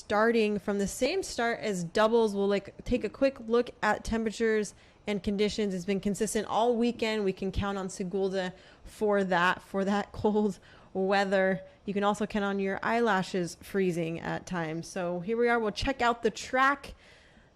starting from the same start as doubles. We'll take a quick look at temperatures and conditions. It's been consistent all weekend. We can count on Sigulda for that cold weather. You can also count on your eyelashes freezing at times. So here we are. We'll check out the track.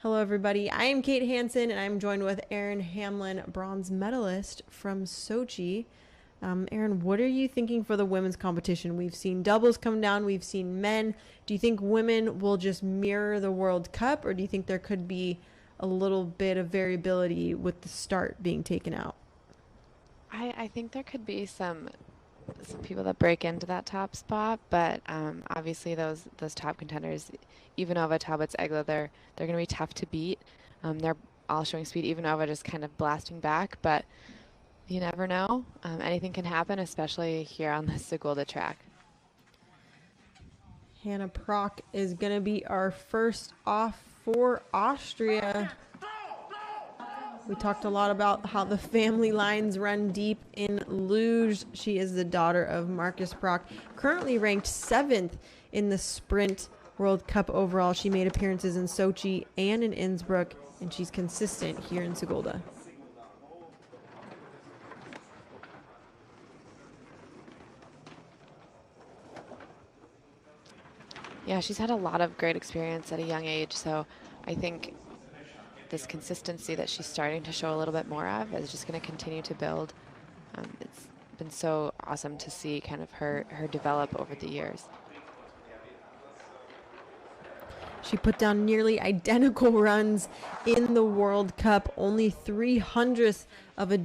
Hello, everybody. I am Kate Hansen, and I'm joined with Erin Hamlin, bronze medalist from Sochi. Erin, what are you thinking for the women's competition? We've seen doubles come down. We've seen men. Do you think women will just mirror the World Cup, or do you think there could be a little bit of variability with the start being taken out? I think there could be some people that break into that top spot, but obviously those top contenders, Ivanova, Taubitz, Egla, they're going to be tough to beat. They're all showing speed. Ivanova just kind of blasting back, but you never know. Anything can happen, especially here on the Sigulda track. Hannah Prock is going to be our first off for Austria. We talked a lot about how the family lines run deep in Luge. She is the daughter of Marcus Prock, currently ranked 7th in the Sprint World Cup overall. She made appearances in Sochi and in Innsbruck, and she's consistent here in Sigulda. Yeah, she's had a lot of great experience at a young age, so I think this consistency that she's starting to show a little bit more of is just going to continue to build. It's been so awesome to see kind of her develop over the years. She put down nearly identical runs in the World Cup, only 300ths of a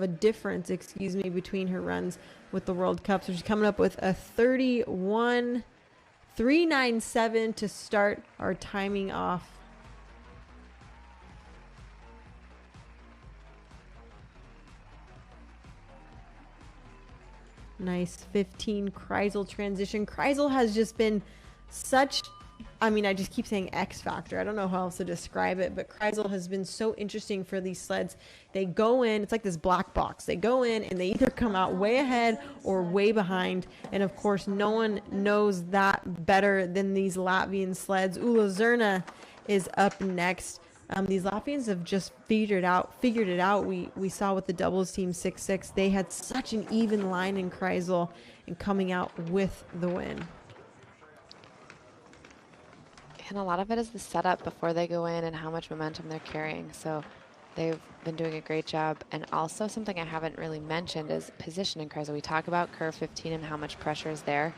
difference, between her runs with the World Cup. So she's coming up with a 31.397 to start our timing off. Nice 15 Kreisel transition. Kreisel has just been such, I just keep saying X factor. I don't know how else to describe it, but Kreisel has been so interesting for these sleds. They go in, it's like this black box. They go in and they either come out way ahead or way behind. And of course, no one knows that better than these Latvian sleds. Ula Zerna is up next. These Latvians have just figured it out. We saw with the doubles team 6-6, they had such an even line in Kreisel and coming out with the win. And a lot of it is the setup before they go in and how much momentum they're carrying. So they've been doing a great job. And also something I haven't really mentioned is position in Kreisel. We talk about curve 15 and how much pressure is there.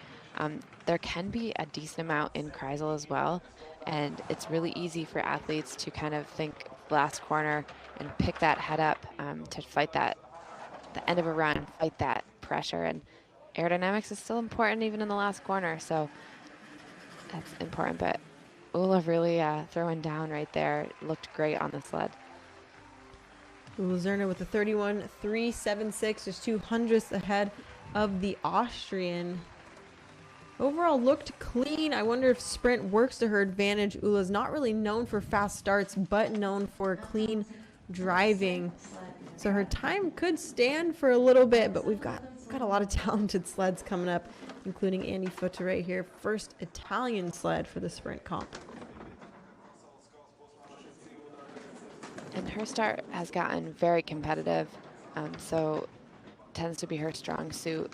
There can be a decent amount in Kreisel as well. And it's really easy for athletes to kind of think last corner and pick that head up to fight that, the end of a run, fight that pressure. And aerodynamics is still important even in the last corner. So that's important. But Ula really throwing down right there. Looked great on the sled. Ula Zerna with a 31.376, just 200ths ahead of the Austrian. Overall looked clean. I wonder if sprint works to her advantage. Ula's not really known for fast starts, but known for clean driving. So her time could stand for a little bit, but we've got a lot of talented sleds coming up, including Andrea Voetter right here. First Italian sled for the sprint comp. And her start has gotten very competitive, so tends to be her strong suit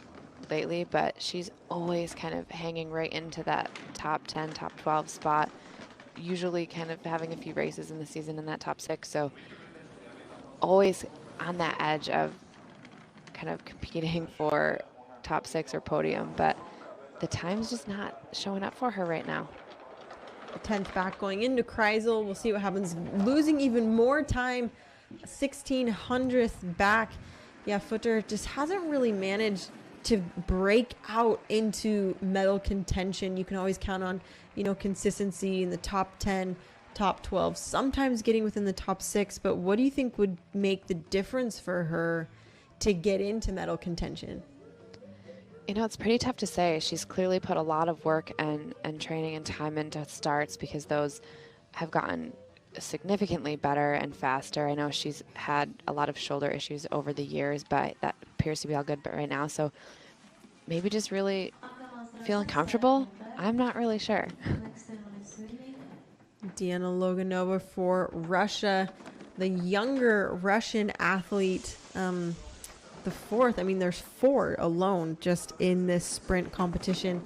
lately, but she's always kind of hanging right into that top 10, top 12 spot, usually kind of having a few races in the season in that top 6, so always on that edge of kind of competing for top 6 or podium, but the time's just not showing up for her right now. The 10th back going into Kreisel. We'll see what happens. Losing even more time, 1600th back. Yeah, Voetter just hasn't really managed to break out into medal contention. You can always count on, consistency in the top 10, top 12, sometimes getting within the top 6. But what do you think would make the difference for her to get into medal contention? It's pretty tough to say. She's clearly put a lot of work and training and time into starts because those have gotten significantly better and faster. I know she's had a lot of shoulder issues over the years, but that appears to be all good right now. So maybe just really feeling comfortable. I'm not really sure. Diana Loganova for Russia, the younger Russian athlete, the fourth. I mean, there's 4 alone just in this sprint competition,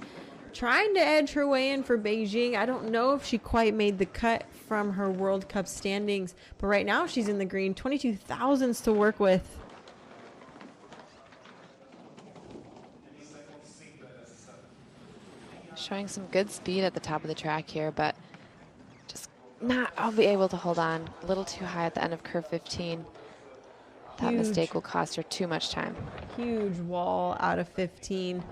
trying to edge her way in for Beijing. I don't know if she quite made the cut from her World Cup standings, but right now she's in the green. 22 thousandths to work with. Showing some good speed at the top of the track here, but just not, I'll be able to hold on. A little too high at the end of curve 15. That mistake will cost her too much time. Huge wall out of 15.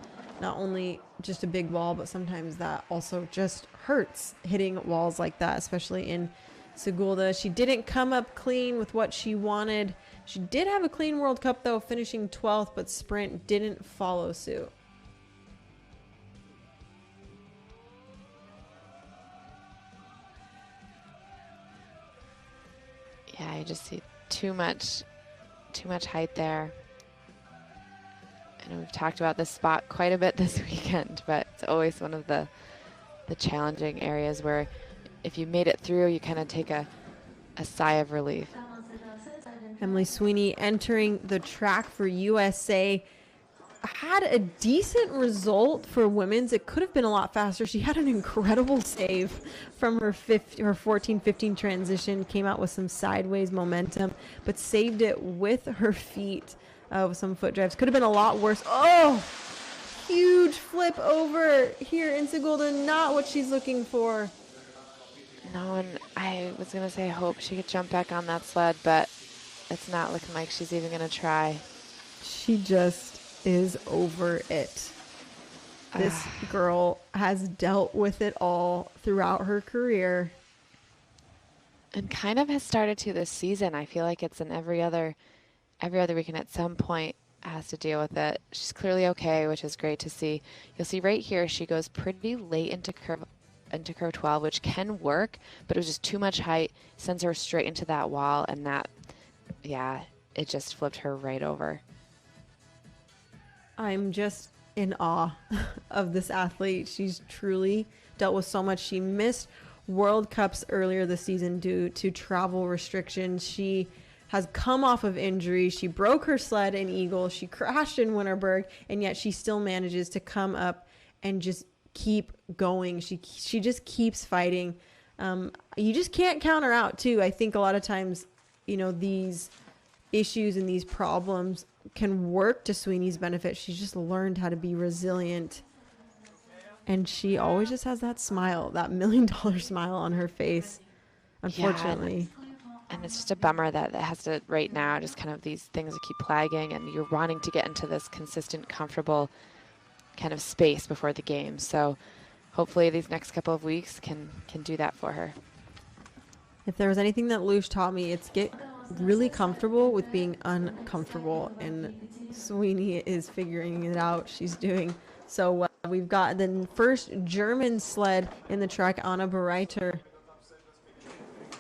Not only just a big wall, but sometimes that also just hurts, hitting walls like that, especially in Sigulda. She didn't come up clean with what she wanted. She did have a clean World Cup, though, finishing 12th, but sprint didn't follow suit. Yeah, you just see too much height there. I know we've talked about this spot quite a bit this weekend, but it's always one of the challenging areas where if you made it through, you kind of take a sigh of relief. Emily Sweeney entering the track for USA. Had a decent result for women's. It could have been a lot faster. She had an incredible save from her 14-15 transition, came out with some sideways momentum, but saved it with her feet with some foot drives. Could have been a lot worse. Oh, huge flip over here in Sigulda. Not what she's looking for. No, and I was going to say I hope she could jump back on that sled, but it's not looking like she's even going to try. She just is over it. This girl has dealt with it all throughout her career. And kind of has started to this season. I feel like it's in every other weekend at some point has to deal with it. She's clearly okay, which is great to see. You'll see right here she goes pretty late into curve 12, which can work, but it was just too much height, sends her straight into that wall, and that, yeah, it just flipped her right over. I'm just in awe of this athlete. She's truly dealt with so much. She missed World Cups earlier this season due to travel restrictions. She has come off of injury. She broke her sled in Eagle. She crashed in Winterberg, and yet she still manages to come up and just keep going. She just keeps fighting. You just can't count her out, too. I think a lot of times, you know, these issues and these problems can work to Sweeney's benefit. She's just learned how to be resilient, and she always just has that smile, that $1 million smile on her face, unfortunately. Yeah, and it's just a bummer that it has to right now just kind of these things that keep flagging, and you're wanting to get into this consistent, comfortable kind of space before the game. So hopefully these next couple of weeks can do that for her. If there was anything that Luge taught me, it's get really comfortable with being uncomfortable, and Sweeney is figuring it out. She's doing so well. We've got the first German sled in the track, Anna Bereiter.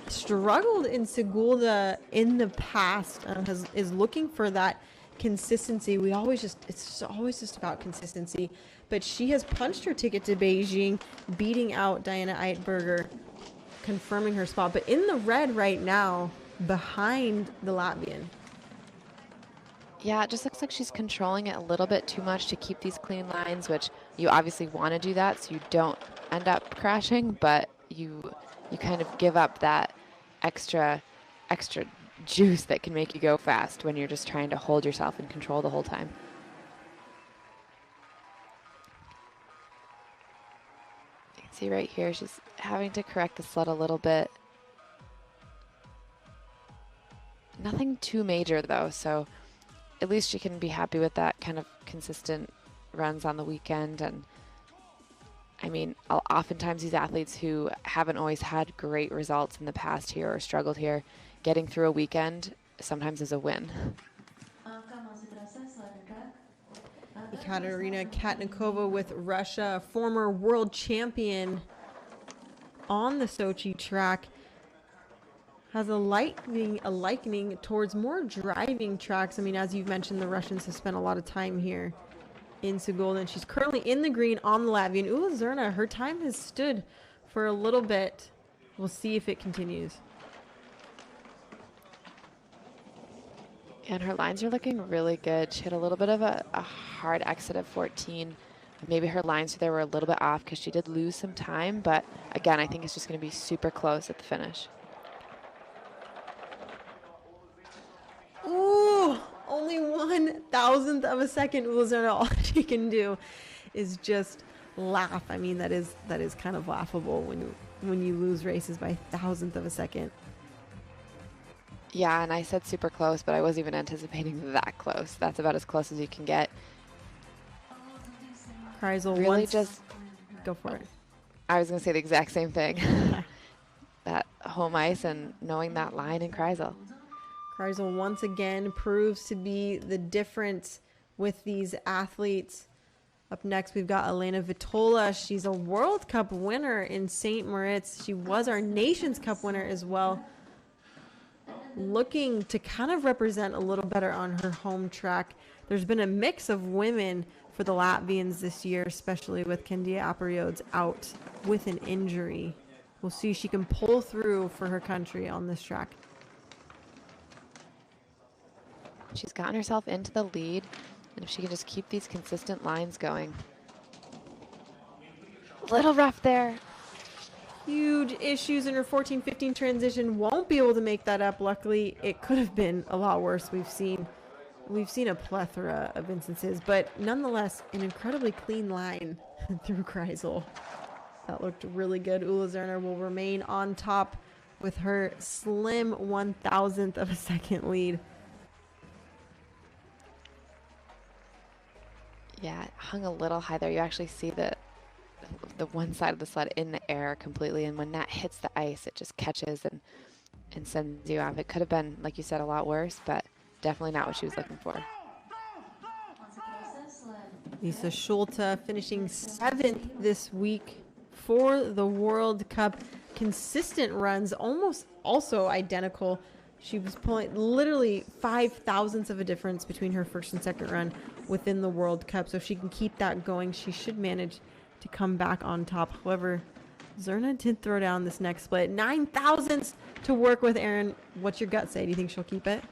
Struggled in Sigulda in the past, is looking for that consistency. It's always just about consistency, but she has punched her ticket to Beijing, beating out Diana Eitberger, confirming her spot, but in the red right now behind the Latvian. Yeah, it just looks like she's controlling it a little bit too much to keep these clean lines, which you obviously want to do that so you don't end up crashing, but you kind of give up that extra juice that can make you go fast when you're just trying to hold yourself in control the whole time. You can see right here she's having to correct the sled a little bit. Nothing too major though, so at least she can be happy with that kind of consistent runs on the weekend. And I mean, oftentimes these athletes who haven't always had great results in the past here or struggled here, getting through a weekend sometimes is a win. Ekaterina Katnikova with Russia, former world champion on the Sochi track, has a likening towards more driving tracks. I mean, as you've mentioned, the Russians have spent a lot of time here in Sigulda, and she's currently in the green on the Latvian. Ula Zerna, her time has stood for a little bit. We'll see if it continues. And her lines are looking really good. She had a little bit of a hard exit of 14. Maybe her lines there were a little bit off because she did lose some time. But again, I think it's just going to be super close at the finish. Ooh, only 1,000th of a second. Ula Zerna, all she can do is just laugh. I mean, that is kind of laughable when you lose races by 1,000th of a second. Yeah, and I said super close, but I wasn't even anticipating that close. That's about as close as you can get. Kreisel really just go for it. I was going to say the exact same thing. That home ice and knowing that line in Kreisel. Kreisel once again proves to be the difference with these athletes. Up next, we've got Elena Vitolla. She's a World Cup winner in St. Moritz. She was our Nations Cup winner as well. Looking to kind of represent a little better on her home track. There's been a mix of women for the Latvians this year, especially with Candia Apriodes out with an injury. We'll see if she can pull through for her country on this track. She's gotten herself into the lead, and if she can just keep these consistent lines going. Little rough there. Huge issues in her 14-15 transition. Won't be able to make that up. Luckily, it could have been a lot worse. We've seen a plethora of instances, but nonetheless, an incredibly clean line through Kreisel. That looked really good. Ula Zerna will remain on top with her slim 1,000th of a second lead. Yeah, it hung a little high there. You actually see the one side of the sled in the air completely, and when that hits the ice, it just catches and sends you off. It could have been, like you said, a lot worse, but definitely not what she was looking for. Lisa Schulte finishing 7th this week for the World Cup. Consistent runs, almost also identical. She was pulling literally 5,000ths of a difference between her first and second run within the World Cup. So if she can keep that going, she should manage to come back on top. However, Zerna did throw down this next split. 9,000ths to work with. Aaron, what's your gut say? Do you think she'll keep it?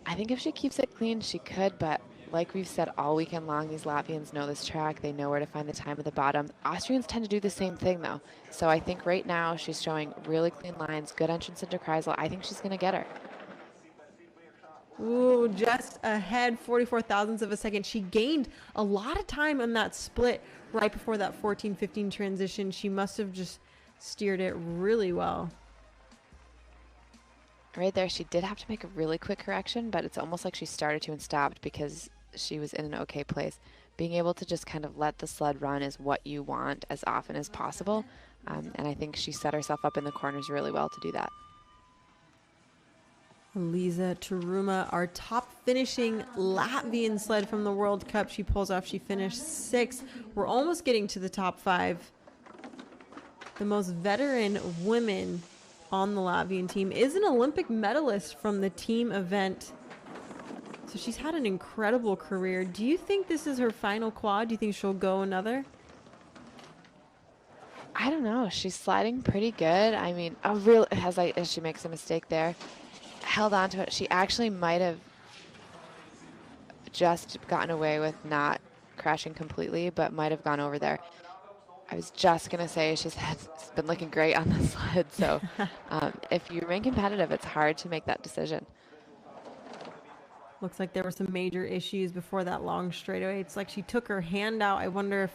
I think if she keeps it clean, she could, but like we've said all weekend long, these Latvians know this track. They know where to find the time at the bottom. Austrians tend to do the same thing, though. So I think right now she's showing really clean lines, good entrance into Kreisel. I think she's going to get her. Ooh, just ahead, 44,000ths of a second. She gained a lot of time on that split right before that 14-15 transition. She must have just steered it really well. Right there, she did have to make a really quick correction, but it's almost like she started to and stopped because she was in an okay place. Being able to just kind of let the sled run is what you want as often as possible, and I think she set herself up in the corners really well to do that. Lisa Tiruma, our top finishing Latvian sled from the World Cup. She pulls off. She finished 6th. We're almost getting to the top 5. The most veteran women on the Latvian team is an Olympic medalist from the team event. So she's had an incredible career. Do you think this is her final quad? Do you think she'll go another? I don't know. She's sliding pretty good. I mean, as she makes a mistake there, held on to it. She actually might have just gotten away with not crashing completely, but might have gone over there. I was just going to say she's been looking great on the sled. So if you remain competitive, it's hard to make that decision. Looks like there were some major issues before that long straightaway. It's like she took her hand out. I wonder if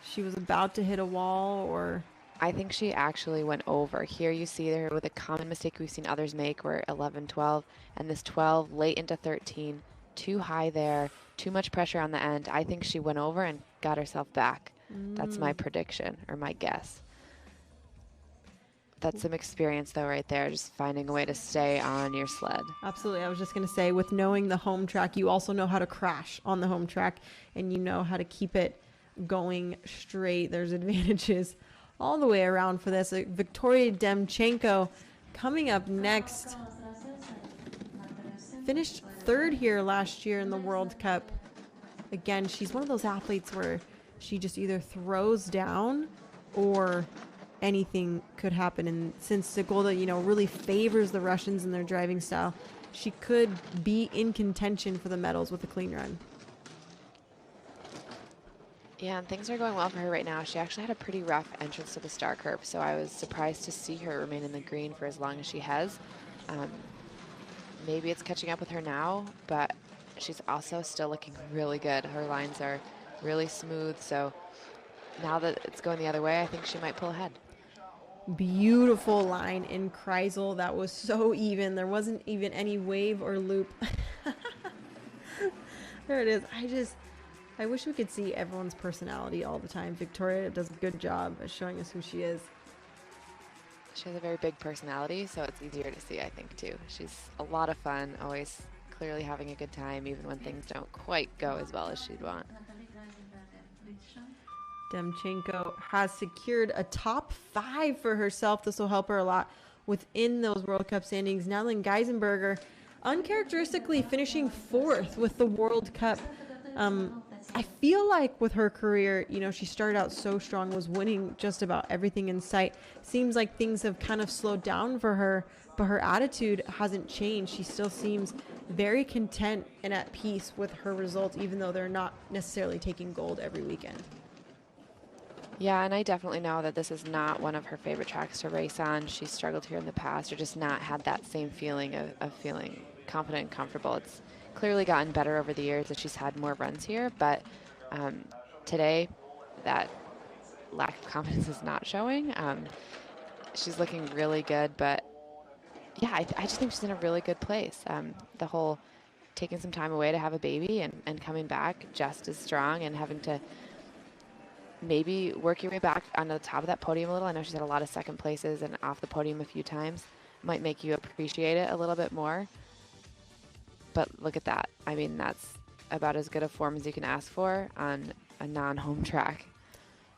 she was about to hit a wall or... I think she actually went over. Here you see her with a common mistake we've seen others make where 11, 12, and this 12 late into 13. Too high there, too much pressure on the end. I think she went over and got herself back. That's my prediction or my guess. That's some experience though right there, just finding a way to stay on your sled. Absolutely. I was just going to say, with knowing the home track, you also know how to crash on the home track and you know how to keep it going straight. There's advantages all the way around for this. Victoria Denchenko coming up next. Finished 3rd here last year in the World Cup. Again, she's one of those athletes where she just either throws down or anything could happen. And since Sigulda, really favors the Russians in their driving style, she could be in contention for the medals with a clean run. Yeah, and things are going well for her right now. She actually had a pretty rough entrance to the star curve, so I was surprised to see her remain in the green for as long as she has. Maybe it's catching up with her now, but she's also still looking really good. Her lines are really smooth, so now that it's going the other way, I think she might pull ahead. Beautiful line in Kreisel. That was so even. There wasn't even any wave or loop. There it is. I wish we could see everyone's personality all the time. Victoria does a good job at showing us who she is. She has a very big personality, so it's easier to see, I think, too. She's a lot of fun, always clearly having a good time, even when things don't quite go as well as she'd want. Denchenko has secured a top 5 for herself. This will help her a lot within those World Cup standings. Now then, Geisenberger uncharacteristically finishing 4th with the World Cup. I feel like with her career, she started out so strong, was winning just about everything in sight. Seems like things have kind of slowed down for her, but her attitude hasn't changed. She still seems very content and at peace with her results, even though they're not necessarily taking gold every weekend. Yeah, and I definitely know that this is not one of her favorite tracks to race on. She's struggled here in the past, or just not had that same feeling of feeling confident and comfortable. It's clearly gotten better over the years that she's had more runs here, but today that lack of confidence is not showing. She's looking really good, but yeah, I just think she's in a really good place. The whole taking some time away to have a baby and coming back just as strong, and having to maybe work your way back onto the top of that podium a little. I know she's had a lot of second places and off the podium a few times. Might make you appreciate it a little bit more. But look at that. I mean, that's about as good a form as you can ask for on a non-home track.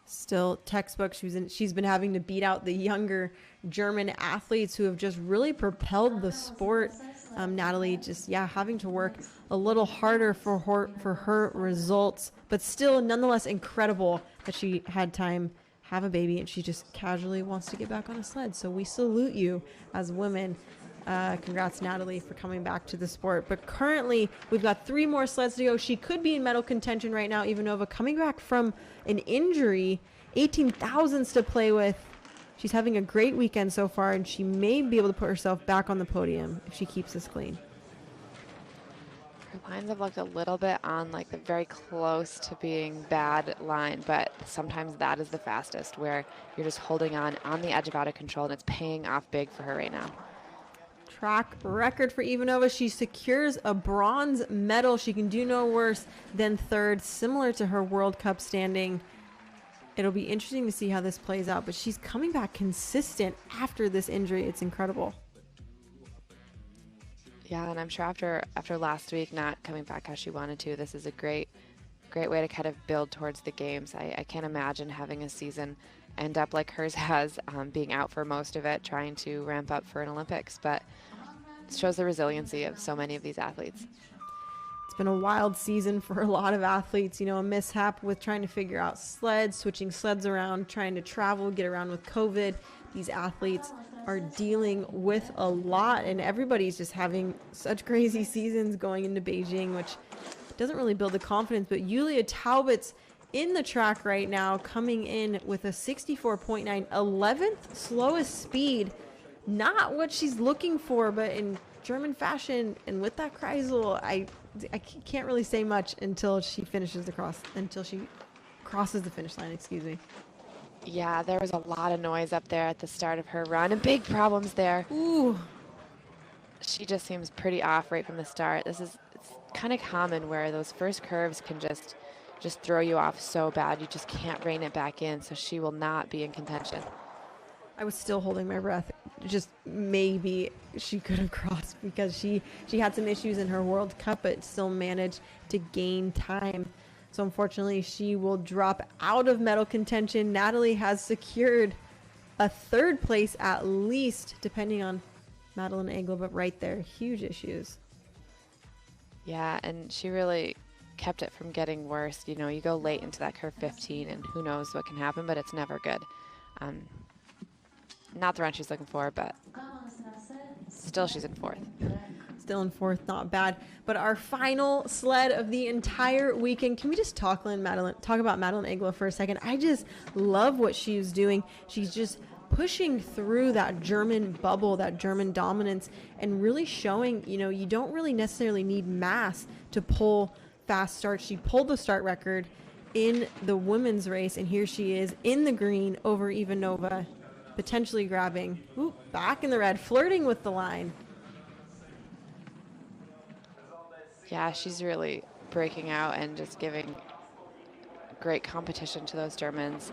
Still textbook. She's been having to beat out the younger German athletes who have just really propelled the sport. Natalie just, having to work a little harder for her results, but still nonetheless incredible that she had time, have a baby, and she just casually wants to get back on a sled. So we salute you as women. Congrats, Natalie, for coming back to the sport. But currently, we've got 3 more sleds to go. She could be in medal contention right now. Ivanova coming back from an injury, 18,000s to play with. She's having a great weekend so far, and she may be able to put herself back on the podium if she keeps this clean. Her lines have looked a little bit on like the very close to being bad line, but sometimes that is the fastest, where you're just holding on the edge of out of control, and it's paying off big for her right now. Track record for Ivanova. She secures a bronze medal. She can do no worse than 3rd, similar to her World Cup standing. It'll be interesting to see how this plays out, but she's coming back consistent after this injury. It's incredible. Yeah, and I'm sure after last week not coming back how she wanted to, this is a great way to kind of build towards the games. I can't imagine having a season end up like hers has, being out for most of it, trying to ramp up for an Olympics, but it shows the resiliency of so many of these athletes. It's been a wild season for a lot of athletes, a mishap with trying to figure out sleds, switching sleds around, trying to travel, get around with COVID. These athletes are dealing with a lot, and everybody's just having such crazy seasons going into Beijing, which doesn't really build the confidence. But Julia Taubitz in the track right now, coming in with a 64.9, 11th slowest speed. Not what she's looking for, but in German fashion and with that Kreisel, I can't really say much until she crosses the finish line, excuse me. Yeah, there was a lot of noise up there at the start of her run, and big problems there. Ooh. She just seems pretty off right from the start. It's kind of common where those first curves can just throw you off so bad you just can't rein it back in, so she will not be in contention. I was still holding my breath. Just maybe she could have crossed, because she had some issues in her World Cup, but still managed to gain time. So unfortunately, she will drop out of medal contention. Natalie has secured a 3rd place at least, depending on Madeline Engel, but right there, huge issues. Yeah, and she really kept it from getting worse. You go late into that curve 15, and who knows what can happen, but it's never good. Not the run she's looking for, but still she's in fourth. Still in fourth, not bad. But our final sled of the entire weekend, can we just talk about Madeline Eglo for a second? I just love what she's doing. She's just pushing through that German bubble, that German dominance, and really showing, you don't really necessarily need mass to pull fast starts. She pulled the start record in the women's race, and here she is in the green over Ivanova, potentially grabbing, back in the red, flirting with the line. Yeah, she's really breaking out and just giving great competition to those Germans.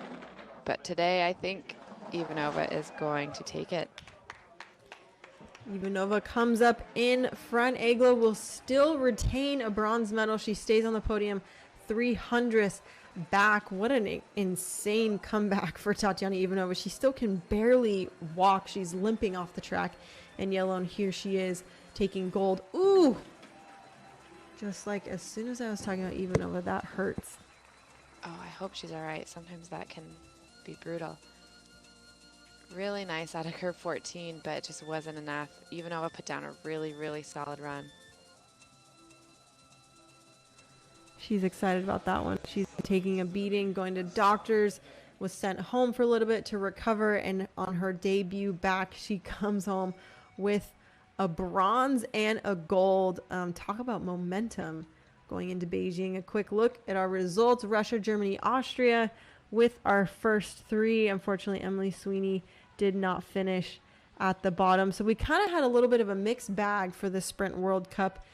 But today, I think Ivanova is going to take it. Ivanova comes up in front. Eglo will still retain a bronze medal. She stays on the podium 300th back. What an insane comeback for Tatiana Ivanova. She still can barely walk. She's limping off the track in yellow, and here she is taking gold. Ooh! Just like as soon as I was talking about Ivanova, that hurts. Oh, I hope she's all right. Sometimes that can be brutal. Really nice out of curve 14, but it just wasn't enough. Ivanova put down a really, really solid run. She's excited about that one. She's taking a beating, going to doctors, was sent home for a little bit to recover, and on her debut back, she comes home with a bronze and a gold. Talk about momentum going into Beijing. A quick look at our results. Russia, Germany, Austria with our first three. Unfortunately, Emily Sweeney did not finish at the bottom. So we kind of had a little bit of a mixed bag for the Sprint World Cup